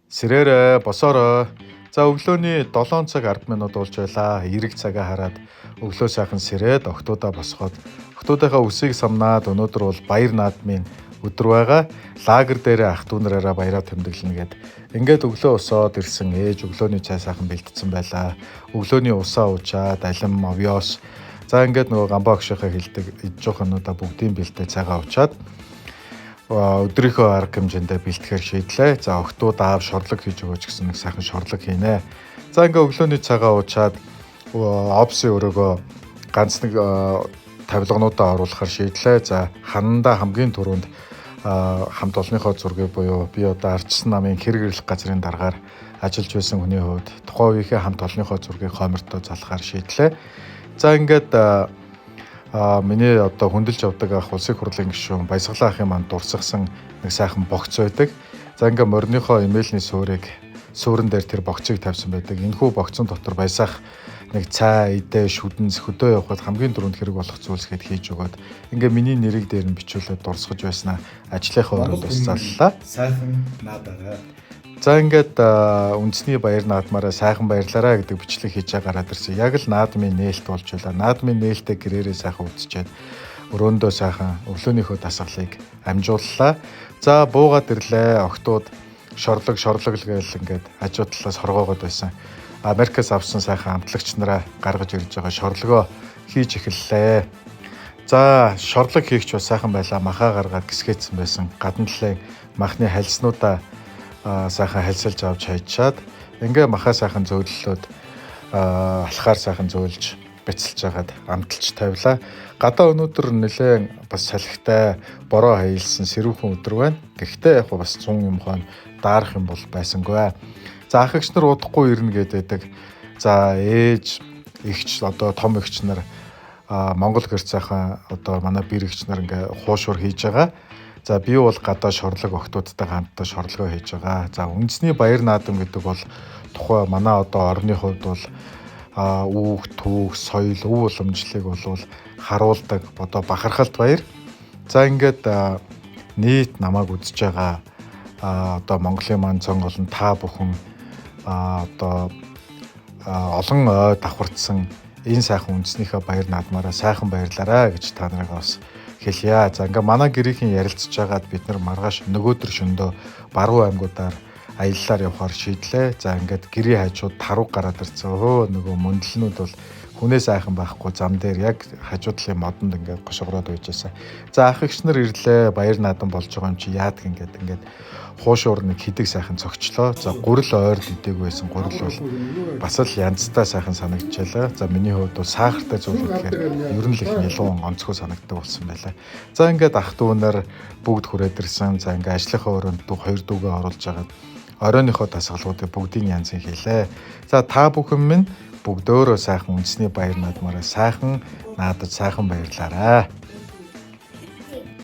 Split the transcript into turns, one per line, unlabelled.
Сэрээрээ босоороо. За өглөөний 7 цаг 10 минут болж байлаа. Эрэг цагаа хараад өглөө сайхан сэрээд октоудаа босгоод октоудынхаа үсийг самнаад өнөөдөр бол баяр наадмын өдөр байгаа. Лагер дээрээ ах дүү нараараа баяраа тэмдэглэнэ гэд. Ингээд өглөө усоод ирсэн ээж өглөөний цай сайхан бэлтцсэн байлаа. Өглөөний усаа уучаад алим овёос. За ингээд нөгөө гамбаа өгшөөхөө хилдэг идж жоохнуудаа бүгдийн бэлтээ цагаа уучаад өдрийнхөө арга хэмжээндээ бэлтгэхээр шийдлээ. За октод аав шорлог хийж өгөөч гэсэн нэг сайхан шорлог хийнэ. За ингээ өглөөний цагаа уучаад опсын өрөөгөө ганц нэг тавилгануудаа оруулахар шийдлээ. За ханандаа хамгийн түрүүнд хамт олонныхоо зургийг буюу би одоо Ардчсан намын хэрэг ирлэх газрын дараагаар ажиллаж байсан хүний хувьд тухайн үеийнхээ хамт олонныхоо зургийг хоймортой залхахаар шийдлээ. За ингээд миний одоо хүндэлж явдаг ах улсын хурлын гишүүн Баясгалан ахын манд дурсгасан нэг сайхан богц байдаг. За ингээ морныхоо имэйлний суурин дээр тэр богцыг тавьсан байдаг. Энэхүү богцон дотор баясах нэг цай, идэ, шүдэн хөдөө явахад хамгийн түрүүнд хэрэг болох зүйлс гэд хийж өгөөд ингээ миний нэрийг дээр нь бичүүлээд дурсгаж байснаа ажлынхаа өрөөнд дуусгаллаа.
Сайхан наадаарай.
За ингээд үндэсний баяр наадмаараа сайхан баярлаарай гэдэг бичлэг хийж гараад ирсэн. Яг л наадмын нээлт болж байлаа. Наадмын нээлтээ гэрээрээ сайхан үдчихэд өрөөндөө сайхан өглөөнийхөө дасгалыг амжууллаа. За буугаад ирлээ. Октод шорлог гээл ингээд хажуу талаас хоргоогод байсан. Америкээс авсан сайхан амтлагч нараа гаргаж ирж байгаа шорлогоо хийж эхэллээ. За шорлог хийгч бас сайхан байлаа. Махаа гаргаад гисгээдсэн байсан. Гадна талын махны хальснуудаа сайхан хальсалж авч хайчаад ингээ махаа сайхан зөөллөөд алхаар сайхан зөөлж бяцалж хагаад амталж тавилаа. Гадаа өнөөдөр нэлээд бас салхитай бороо хаялсан сэрүүхэн өдөр байна. Гэхдээ яг бас 100 юм хон даарах юм бол байсангүй. За ах эгч нар удахгүй ирнэ гэдэг. За ээж эгч одоо том эгч нар Монгол гэр цаахан одоо манай бэр эгч нар ингээ хуушур хийж байгаа. За би бол гадаа шорлог октодтой хамтдаа шорлогоо хийж байгаа. За үндэсний баяр наадам гэдэг бол тухай манай одоо орны хувьд бол үүх, түүх, соёл, өв уламжлалыг бол харуулдаг одоо бахархалт баяр. За ингээд нийт намайг үзэж байгаа одоо Монголын маань цон олон та бүхэн одоо олон ой давхарцсан энэ сайхан үндэснийхээ баяр наадмаараа сайхан баярлаарай гэж та нарыг бас хэлье. За ингээ манай гэрийн ярилцж байгаад бид нар маргааш нөгөөдөр шөндөө Баруун аймагуудаар аяллаар явахаар шийдлээ. За ингээд гэрийн хажууд таруу гараад ирсэн. Нөгөө мөндлөнүүд бол хүнээс айхан байхгүй зам дээр яг хажуу талын модонд ингээд гошгороод үйжсэн. За ах эгч нар ирлээ. Баяр наадам болж байгаа юм чи яадаг ингээд хуушуур нэг хидэг сайхан цогчлоо. За гурил ойр идэг байсан. Гурил бол бас л янзтай сайхан санагдчихлаа. За миний хувьд бол сахартай зүйл гэхээр ер нь л их нэлээд онцгой санагддаг болсон байлаа. За ингээд ах дүүнэр бүгд хүрээд ирсэн. За ингээд ажлынхаа өрөөнд хоёр дүүгээ оруулж агаад оройныхоо дасгалуудыг бүгдийн янзын хийлээ. За та бүхэн минь бүгд өөрөө сайхан үндэсний баяр наадмаараа сайхан наадаж сайхан баярлаарай.